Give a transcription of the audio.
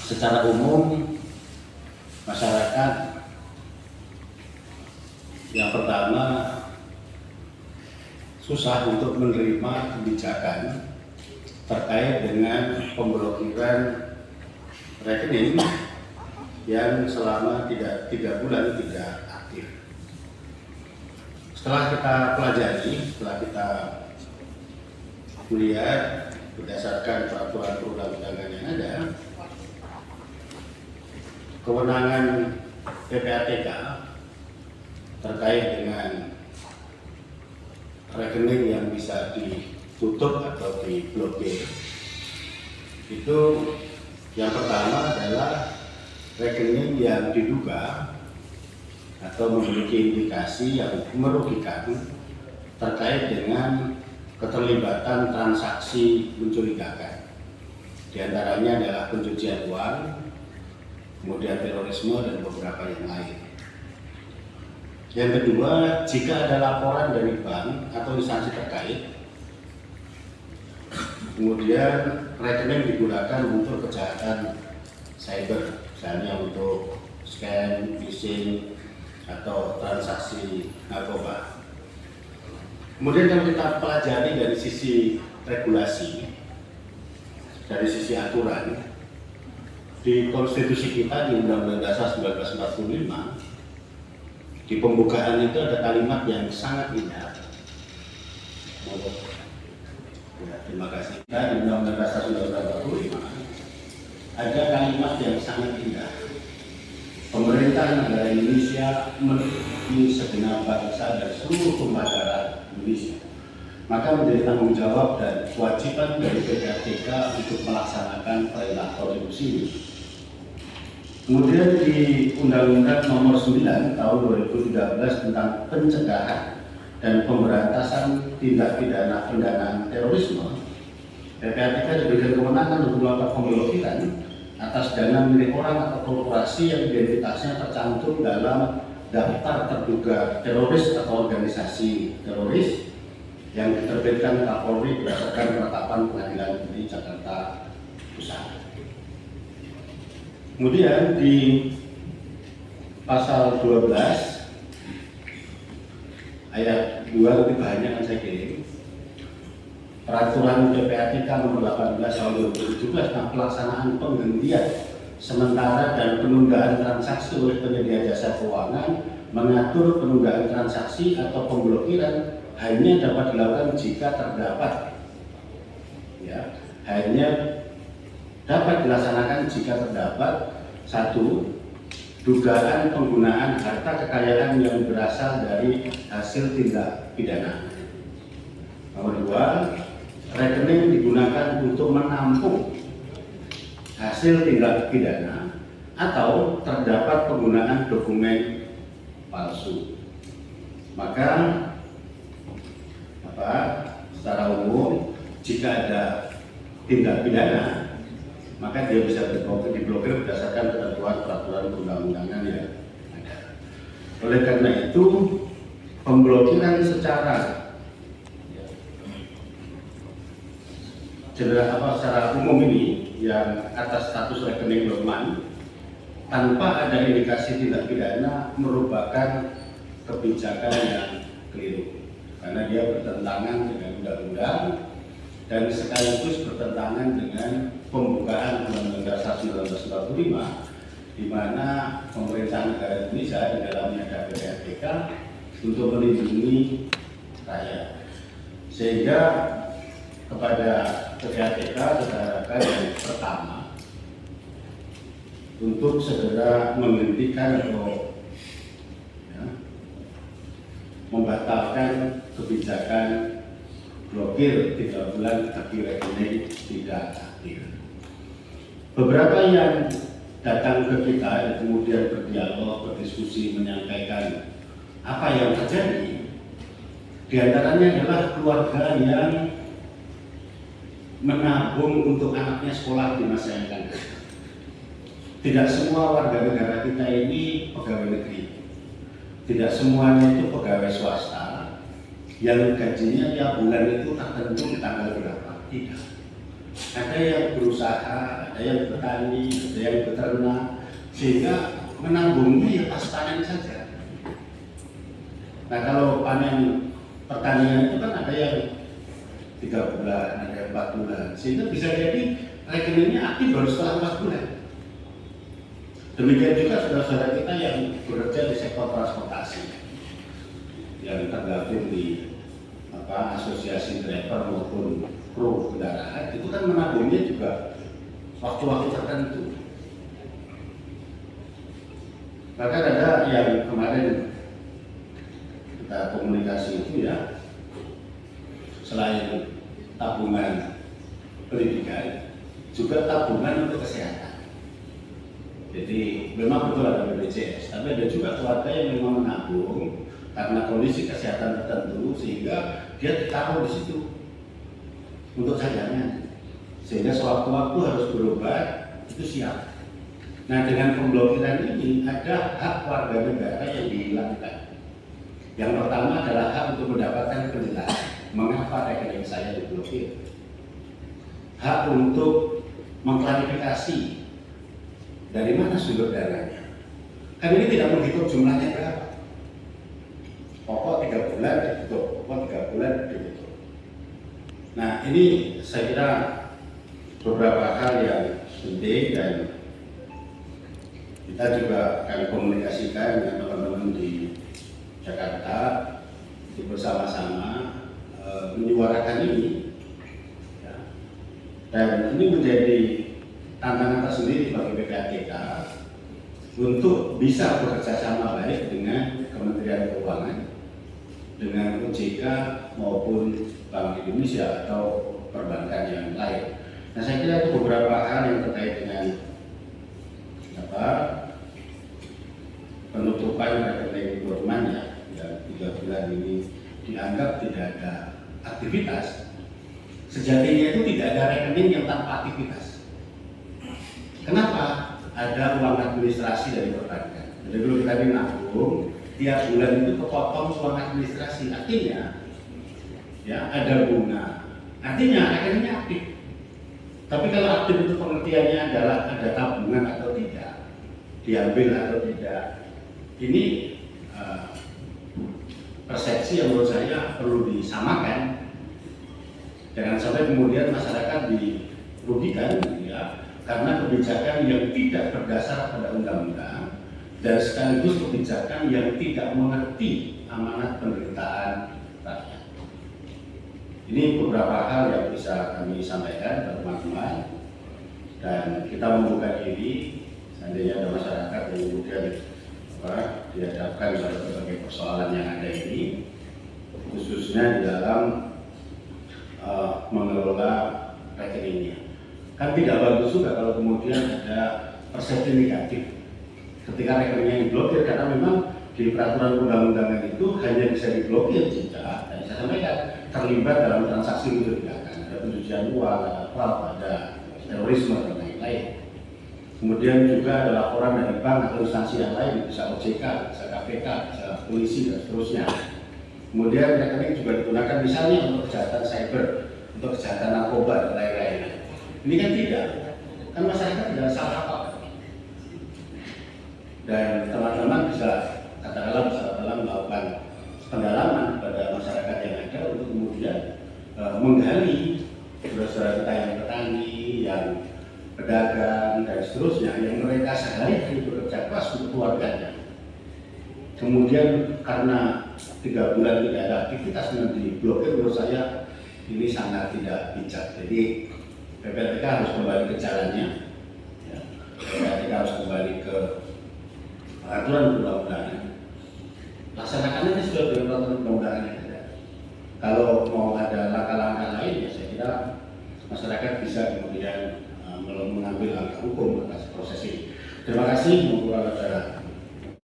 secara umum masyarakat yang pertama susah untuk menerima kebijakan terkait dengan pemblokiran rekening yang selama 3 bulan tidak aktif. Setelah kita pelajari, setelah kita melihat berdasarkan peraturan perundang-undangan yang ada, kewenangan PPATK terkait dengan rekening yang bisa ditutup atau diblokir itu yang pertama adalah rekening yang diduga atau memiliki indikasi yang merugikan terkait dengan keterlibatan transaksi mencurigakan. Di antaranya adalah pencucian uang, kemudian terorisme dan beberapa yang lain. Yang kedua, jika ada laporan dari bank atau instansi terkait, kemudian rekening digunakan untuk kejahatan cyber, misalnya untuk scam, phishing, atau transaksi narkoba. Kemudian kalau kita pelajari dari sisi regulasi, dari sisi aturan, di konstitusi kita di Undang-Undang Dasar 1945, di pembukaan itu ada kalimat yang sangat indah. Ya, terima kasih. Di Undang-Undang Dasar 1945 ada kalimat yang sangat indah. Pemerintah negara Indonesia melindungi segenap bangsa dan seluruh pembayaran Indonesia. Maka menjadi tanggung jawab dan kewajiban dari PPATK untuk melaksanakan perintah konstitusi ini. Kemudian di Undang-Undang Nomor 9 Tahun 2013 tentang pencegahan dan pemberantasan tindak pidana pendanaan terorisme, PPATK diberikan kewenangan untuk melakukan pemblokiran atas dana milik orang atau korporasi yang identitasnya tercantum dalam daftar terduga teroris atau organisasi teroris yang diterbitkan Kapolri berdasarkan penetapan Pengadilan Negeri Jakarta Pusat. Kemudian di pasal 12 ayat 2 lebih banyak yang saya kirim, peraturan PPATK nomor 18 tahun 2017 tentang pelaksanaan penghentian sementara dan penundaan transaksi oleh penyedia jasa keuangan mengatur penundaan transaksi atau pemblokiran hanya dapat dilakukan jika terdapat, ya, hanya dapat dilaksanakan jika terdapat satu, dugaan penggunaan harta kekayaan yang berasal dari hasil tindak pidana. Nomor dua, rekening digunakan untuk menampung hasil tindak pidana atau terdapat penggunaan dokumen palsu. Maka secara umum jika ada tindak pidana, maka dia bisa diblokir berdasarkan ketentuan peraturan perundang-undangan yang ada. Oleh karena itu, pemblokiran secara secara umum ini yang atas status rekening dorman tanpa ada indikasi tindak pidana merupakan kebijakan yang keliru karena dia bertentangan dengan undang-undang dan sekaligus bertentangan dengan pembukaan Undang-Undang Dasar 1945 di mana pemerintah negara Indonesia di dalamnya ada PPATK untuk melindungi rakyat. Sehingga kepada PPATK kita harapkan yang pertama untuk segera menghentikan atau membatalkan kebijakan blokir 3 bulan bagi rekening tidak aktif. Beberapa yang datang ke kita dan kemudian berdialog, berdiskusi, menyampaikan apa yang terjadi, di antaranya adalah keluarga yang menabung untuk anaknya sekolah di masa yang akan datang. Tidak semua warga negara kita ini pegawai negeri. Tidak semuanya itu pegawai swasta yang gajinya tiap bulan itu tertentu di tanggal berapa. Tidak. Ada yang berusaha, ada yang bertani, ada yang beternak, sehingga menabungnya ya pas panen saja. Nah kalau panen pertanian itu kan ada yang 3 bulan, ada yang 4 bulan, sehingga bisa jadi rekeningnya aktif baru setelah 4 bulan. Demikian juga saudara-saudara kita yang bekerja di sektor transportasi, yang tergabung di asosiasi driver maupun kru kendaraan, itu kan menabungnya juga waktu-waktu tertentu. Bahkan ada yang kemarin kita komunikasi itu ya, selain tabungan pendidikan, juga tabungan untuk kesehatan. Jadi memang betul ada BPJS, tapi ada juga keluarga yang memang menabung karena kondisi kesehatan tertentu, sehingga dia ditaruh di situ untuk cadangan, sehingga sewaktu-waktu harus berobat itu siap. Nah dengan pemblokiran ini ada hak warga negara yang dihilangkan. Yang pertama adalah hak untuk mendapatkan penjelasan mengapa rekening saya diblokir, hak untuk mengklarifikasi dari mana sumber dananya. Kan ini tidak menghitung jumlahnya berapa. Pokok 3 bulan ditutup, pokok 3 bulan ditutup. Nah ini saya kira beberapa hal yang penting, dan kita juga akan komunikasikan dengan teman-teman di Jakarta untuk bersama-sama menyuarakan ini. Ya. Dan ini menjadi tantangan tersendiri bagi PPATK untuk bisa bekerja sama baik dengan Kementerian Keuangan, dengan OJK maupun Bank Indonesia atau perbankan yang lain. Nah saya kira itu beberapa hal yang terkait dengan penutupan rekening Dorman yang 3 bulan ini dianggap tidak ada aktivitas. Sejatinya itu tidak ada rekening yang tanpa aktivitas. Kenapa? Ada uang administrasi dari perbankan. Jadi dulu kita nabung, tiap bulan itu kepotong uang administrasi, artinya ya ada bunga, artinya rekeningnya aktif. Tapi kalau aktif itu pengertiannya adalah ada tabungan atau tidak, diambil atau tidak, ini persepsi yang menurut saya perlu disamakan. Jangan sampai kemudian masyarakat dirugikan ya, karena kebijakan yang tidak berdasar pada undang-undang dan sekaligus kebijakan yang tidak mengerti amanat penderitaan rakyat. Ini beberapa hal yang bisa kami sampaikan kepada teman-teman, dan kita membuka diri seandainya ada masyarakat yang kemudian dihadapkan pada berbagai persoalan yang ada ini, khususnya di dalam mengelola rekeningnya. Kan tidak bagus juga kalau kemudian ada persepsi negatif ketika rekeningnya diblokir, karena memang di peraturan undang-undangan itu hanya bisa diblokir jika, dan saya sampaikan, terlibat dalam transaksi mencurigakan, ada pencucian uang, ada fraud, ada terorisme dan lain-lain. Kemudian juga ada laporan dari bank atau instansi yang lain, bisa OJK, bisa KPK, bisa polisi dan seterusnya. Kemudian rekening juga digunakan misalnya untuk kejahatan cyber, untuk kejahatan narkoba dan lain-lain. Ini kan tidak, kan masyarakat tidak salah apa. Dan teman-teman bisa katakanlah bisa melakukan pendalaman pada masyarakat yang ada untuk kemudian menggali saudara-saudara kita yang petani, yang pedagang dan seterusnya, yang mereka sehari-hari bekerja keras untuk keluarganya. Kemudian karena 3 bulan tidak ada aktivitas yang diblokir, menurut saya ini sangat tidak bijak. Jadi PPATK harus kembali ke jalannya, ya. PPATK harus kembali ke peraturan perundang-undangan. Laksanakannya ini sudah dengan peraturan perundang-undangan yang ada. Kalau mau ada langkah-langkah lain, ya saya kira masyarakat bisa kemudian mengambil langkah hukum atas proses ini. Terima kasih.